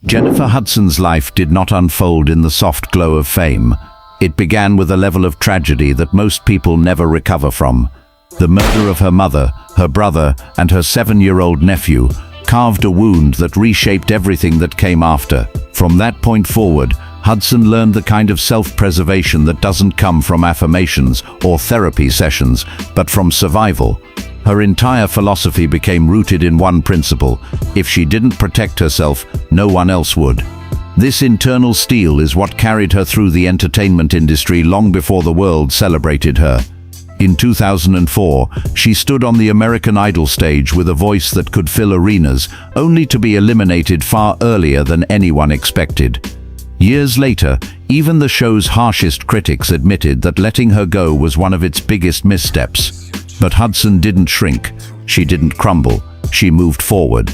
Jennifer Hudson's life did not unfold in the soft glow of fame. It began with a level of tragedy that most people never recover from. The murder of her mother, her brother, and her 7-year-old nephew carved a wound that reshaped everything that came after. From that point forward, Hudson learned the kind of self-preservation that doesn't come from affirmations or therapy sessions, but from survival. Her entire philosophy became rooted in one principle: if she didn't protect herself, no one else would. This internal steel is what carried her through the entertainment industry long before the world celebrated her. In 2004, she stood on the American Idol stage with a voice that could fill arenas, only to be eliminated far earlier than anyone expected. Years later, even the show's harshest critics admitted that letting her go was one of its biggest missteps. But Hudson didn't shrink. She didn't crumble. She moved forward.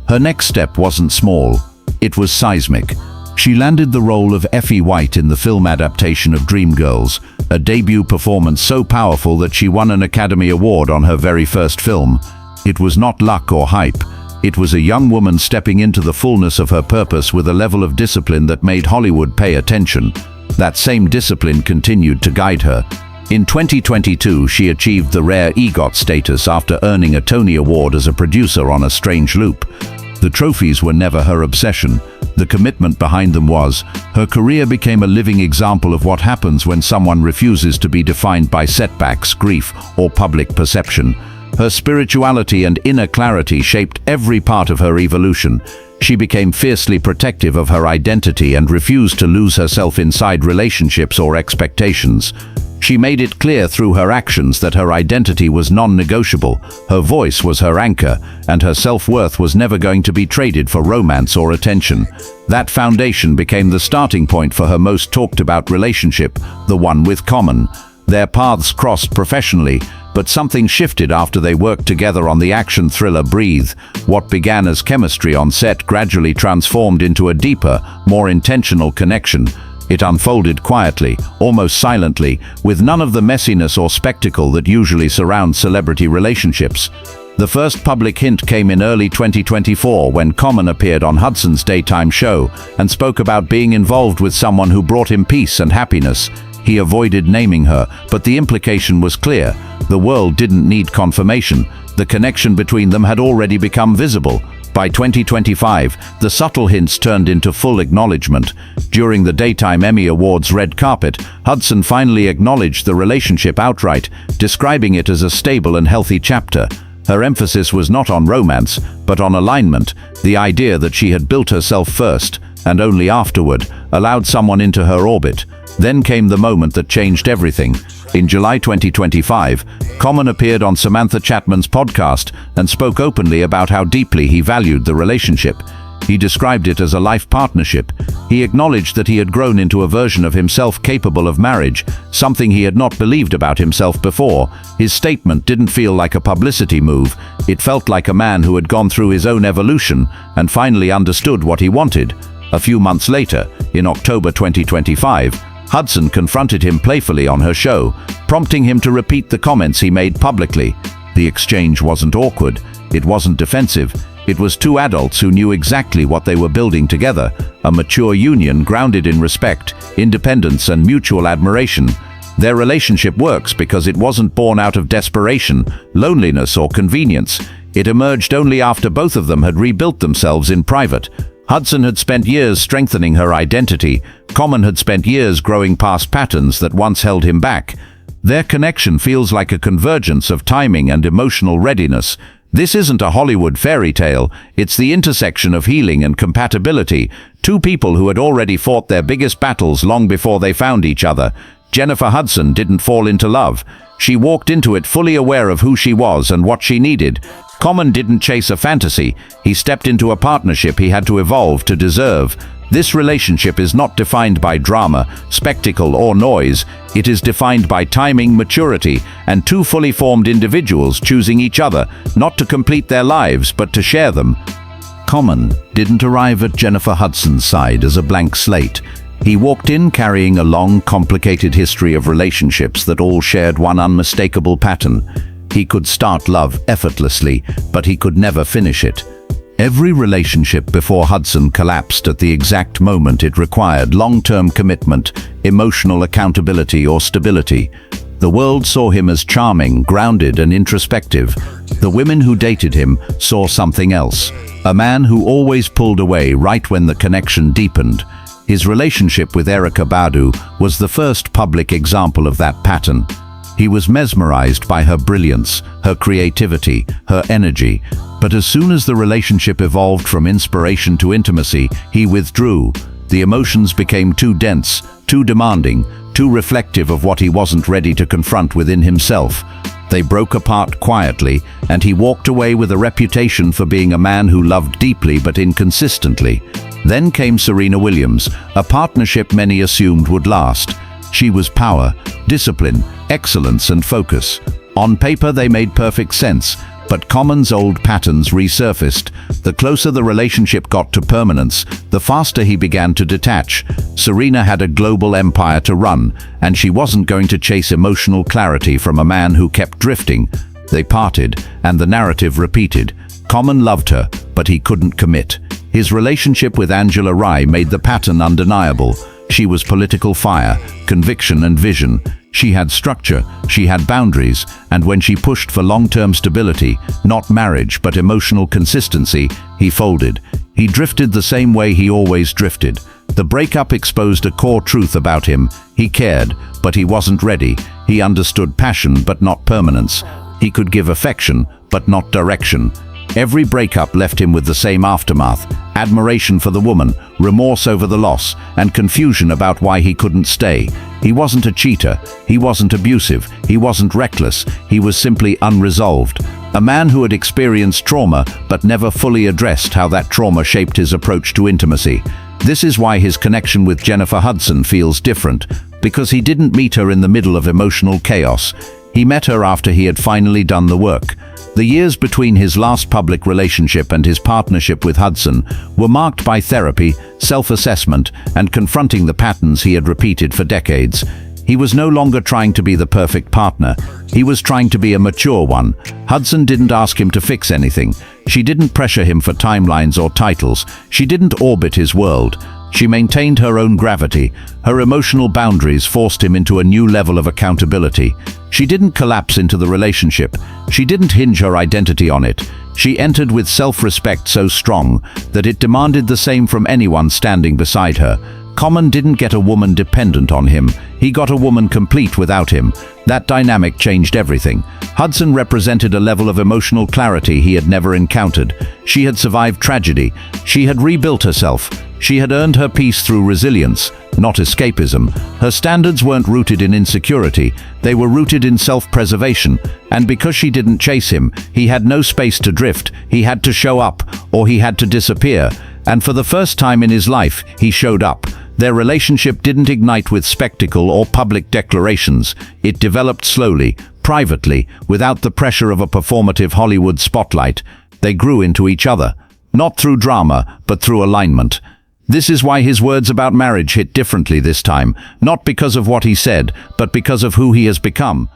Her next step wasn't small. It was seismic. She landed the role of Effie White in the film adaptation of Dreamgirls, a debut performance so powerful that she won an Academy Award on her very first film. It was not luck or hype. It was a young woman stepping into the fullness of her purpose with a level of discipline that made Hollywood pay attention. That same discipline continued to guide her. In 2022, she achieved the rare EGOT status after earning a Tony Award as a producer on A Strange Loop. The trophies were never her obsession. The commitment behind them was. Her career became a living example of what happens when someone refuses to be defined by setbacks, grief, or public perception. Her spirituality and inner clarity shaped every part of her evolution. She became fiercely protective of her identity and refused to lose herself inside relationships or expectations. She made it clear through her actions that her identity was non-negotiable, her voice was her anchor, and her self-worth was never going to be traded for romance or attention. That foundation became the starting point for her most talked-about relationship, the one with Common. Their paths crossed professionally, but something shifted after they worked together on the action thriller Breathe. What began as chemistry on set gradually transformed into a deeper, more intentional connection. It unfolded quietly, almost silently, with none of the messiness or spectacle that usually surrounds celebrity relationships. The first public hint came in early 2024 when Common appeared on Hudson's daytime show and spoke about being involved with someone who brought him peace and happiness. He avoided naming her, but the implication was clear. The world didn't need confirmation. The connection between them had already become visible. By 2025, the subtle hints turned into full acknowledgement. During the Daytime Emmy Awards red carpet, Hudson finally acknowledged the relationship outright, describing it as a stable and healthy chapter. Her emphasis was not on romance, but on alignment, the idea that she had built herself first, and only afterward, allowed someone into her orbit. Then came the moment that changed everything. In July 2025, Common appeared on Samantha Chapman's podcast and spoke openly about how deeply he valued the relationship. He described it as a life partnership. He acknowledged that he had grown into a version of himself capable of marriage, something he had not believed about himself before. His statement didn't feel like a publicity move. It felt like a man who had gone through his own evolution and finally understood what he wanted. A few months later, in October 2025, Hudson confronted him playfully on her show, prompting him to repeat the comments he made publicly. The exchange wasn't awkward, it wasn't defensive. It was two adults who knew exactly what they were building together, a mature union grounded in respect, independence, and mutual admiration. Their relationship works because it wasn't born out of desperation, loneliness, or convenience. It emerged only after both of them had rebuilt themselves in private. Hudson had spent years strengthening her identity. Common had spent years growing past patterns that once held him back. Their connection feels like a convergence of timing and emotional readiness. This isn't a Hollywood fairy tale, it's the intersection of healing and compatibility. Two people who had already fought their biggest battles long before they found each other. Jennifer Hudson didn't fall into love. She walked into it fully aware of who she was and what she needed. Common didn't chase a fantasy. He stepped into a partnership he had to evolve to deserve. This relationship is not defined by drama, spectacle, or noise. It is defined by timing, maturity, and two fully formed individuals choosing each other, not to complete their lives, but to share them. Common didn't arrive at Jennifer Hudson's side as a blank slate. He walked in carrying a long, complicated history of relationships that all shared one unmistakable pattern. He could start love effortlessly, but he could never finish it. Every relationship before Hudson collapsed at the exact moment it required long-term commitment, emotional accountability, or stability. The world saw him as charming, grounded, and introspective. The women who dated him saw something else. A man who always pulled away right when the connection deepened. His relationship with Erykah Badu was the first public example of that pattern. He was mesmerized by her brilliance, her creativity, her energy. But as soon as the relationship evolved from inspiration to intimacy, he withdrew. The emotions became too dense, too demanding, too reflective of what he wasn't ready to confront within himself. They broke apart quietly, and he walked away with a reputation for being a man who loved deeply but inconsistently. Then came Serena Williams, a partnership many assumed would last. She was power, discipline, excellence, and focus. On paper they made perfect sense, but Common's old patterns resurfaced. The closer the relationship got to permanence, the faster he began to detach. Serena had a global empire to run, and she wasn't going to chase emotional clarity from a man who kept drifting. They parted, and the narrative repeated. Common loved her, but he couldn't commit. His relationship with Angela Rye made the pattern undeniable. She was political fire, conviction, and vision. She had structure, she had boundaries, and when she pushed for long-term stability, not marriage but emotional consistency, he folded. He drifted the same way he always drifted. The breakup exposed a core truth about him. He cared, but he wasn't ready. He understood passion but not permanence. He could give affection, but not direction. Every breakup left him with the same aftermath: admiration for the woman, remorse over the loss, and confusion about why he couldn't stay. He wasn't a cheater, he wasn't abusive, he wasn't reckless, he was simply unresolved. A man who had experienced trauma but never fully addressed how that trauma shaped his approach to intimacy. This is why his connection with Jennifer Hudson feels different, because he didn't meet her in the middle of emotional chaos. He met her after he had finally done the work. The years between his last public relationship and his partnership with Hudson were marked by therapy, self-assessment, and confronting the patterns he had repeated for decades. He was no longer trying to be the perfect partner. He was trying to be a mature one. Hudson didn't ask him to fix anything. She didn't pressure him for timelines or titles. She didn't orbit his world. She maintained her own gravity. Her emotional boundaries forced him into a new level of accountability. She didn't collapse into the relationship. She didn't hinge her identity on it. She entered with self-respect so strong that it demanded the same from anyone standing beside her. Common didn't get a woman dependent on him. He got a woman complete without him. That dynamic changed everything. Hudson represented a level of emotional clarity he had never encountered. She had survived tragedy. She had rebuilt herself. She had earned her peace through resilience, not escapism. Her standards weren't rooted in insecurity, they were rooted in self-preservation. And because she didn't chase him, he had no space to drift. He had to show up, or he had to disappear. And for the first time in his life, he showed up. Their relationship didn't ignite with spectacle or public declarations. It developed slowly, privately, without the pressure of a performative Hollywood spotlight. They grew into each other, not through drama, but through alignment. This is why his words about marriage hit differently this time, not because of what he said, but because of who he has become.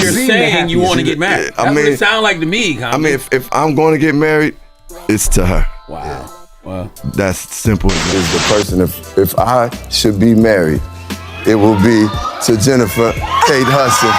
You're saying you want to get married. That's what it sounds like to me. Common. I mean, if I'm going to get married, it's to her. Wow. Wow. That's simple. Is the person, if I should be married, it will be to Jennifer Hudson.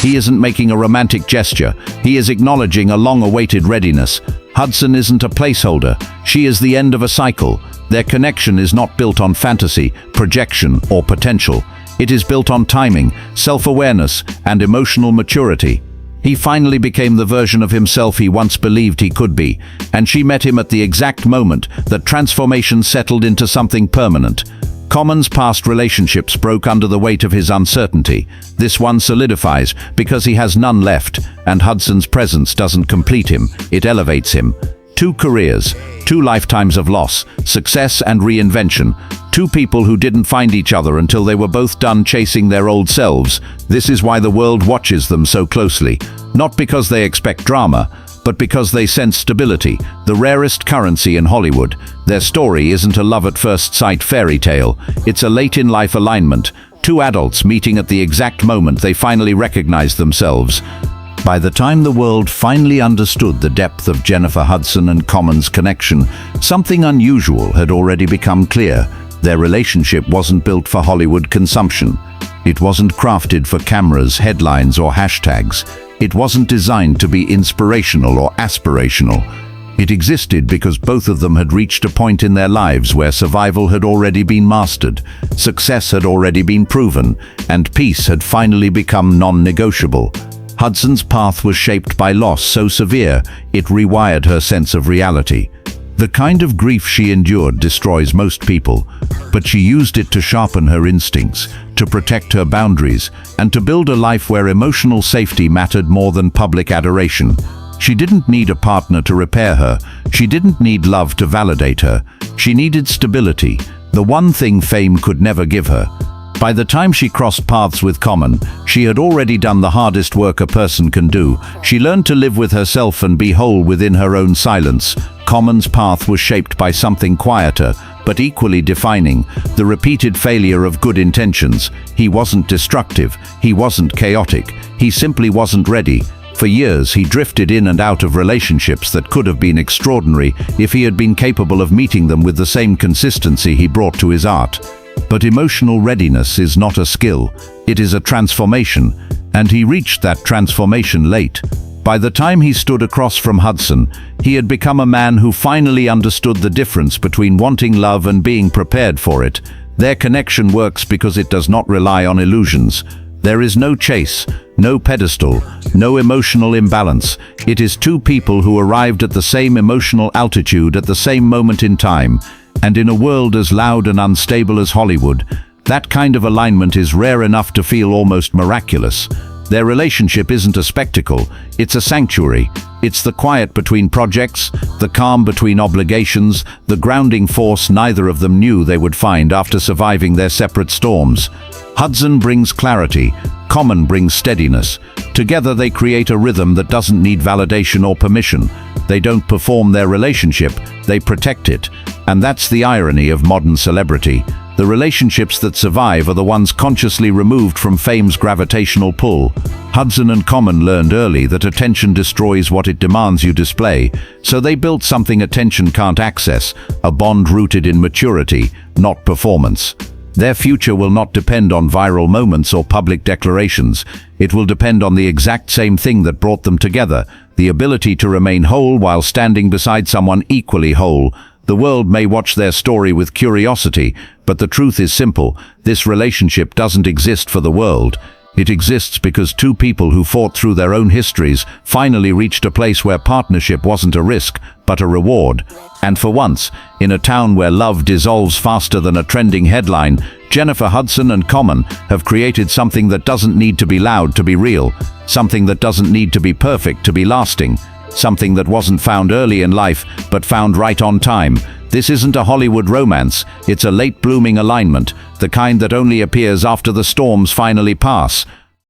He isn't making a romantic gesture. He is acknowledging a long-awaited readiness. Hudson isn't a placeholder. She is the end of a cycle. Their connection is not built on fantasy, projection, or potential. It is built on timing, self-awareness, and emotional maturity. He finally became the version of himself he once believed he could be, and she met him at the exact moment that transformation settled into something permanent. Common's past relationships broke under the weight of his uncertainty. This one solidifies because he has none left, and Hudson's presence doesn't complete him, it elevates him. 2 careers, 2 lifetimes of loss, success and reinvention. 2 people who didn't find each other until they were both done chasing their old selves. This is why the world watches them so closely. Not because they expect drama, but because they sense stability, the rarest currency in Hollywood. Their story isn't a love-at-first-sight fairy tale. It's a late-in-life alignment. 2 adults meeting at the exact moment they finally recognize themselves. By the time the world finally understood the depth of Jennifer Hudson and Common's connection, something unusual had already become clear. Their relationship wasn't built for Hollywood consumption. It wasn't crafted for cameras, headlines, or hashtags. It wasn't designed to be inspirational or aspirational. It existed because both of them had reached a point in their lives where survival had already been mastered, success had already been proven, and peace had finally become non-negotiable. Hudson's path was shaped by loss so severe it rewired her sense of reality. The kind of grief she endured destroys most people, but she used it to sharpen her instincts, to protect her boundaries, and to build a life where emotional safety mattered more than public adoration. She didn't need a partner to repair her. She didn't need love to validate her. She needed stability, the one thing fame could never give her. By the time she crossed paths with Common, she had already done the hardest work a person can do. She learned to live with herself and be whole within her own silence. Common's path was shaped by something quieter, but equally defining: the repeated failure of good intentions. He wasn't destructive, he wasn't chaotic, he simply wasn't ready. For years, he drifted in and out of relationships that could have been extraordinary if he had been capable of meeting them with the same consistency he brought to his art. But emotional readiness is not a skill, it is a transformation, and he reached that transformation late. By the time he stood across from Hudson, he had become a man who finally understood the difference between wanting love and being prepared for it. Their connection works because it does not rely on illusions. There is no chase, no pedestal, no emotional imbalance. It is two people who arrived at the same emotional altitude at the same moment in time. And in a world as loud and unstable as Hollywood, that kind of alignment is rare enough to feel almost miraculous. Their relationship isn't a spectacle, it's a sanctuary. It's the quiet between projects, the calm between obligations, the grounding force neither of them knew they would find after surviving their separate storms. Hudson brings clarity, Common brings steadiness. Together they create a rhythm that doesn't need validation or permission. They don't perform their relationship, they protect it. And that's the irony of modern celebrity. The relationships that survive are the ones consciously removed from fame's gravitational pull. Hudson and Common learned early that attention destroys what it demands you display, so they built something attention can't access, a bond rooted in maturity, not performance. Their future will not depend on viral moments or public declarations. It will depend on the exact same thing that brought them together, the ability to remain whole while standing beside someone equally whole. The world may watch their story with curiosity, but the truth is simple: this relationship doesn't exist for the world. It exists because two people who fought through their own histories finally reached a place where partnership wasn't a risk, but a reward. And for once, in a town where love dissolves faster than a trending headline, Jennifer Hudson and Common have created something that doesn't need to be loud to be real, something that doesn't need to be perfect to be lasting, something that wasn't found early in life, but found right on time. This isn't a Hollywood romance, it's a late-blooming alignment, the kind that only appears after the storms finally pass.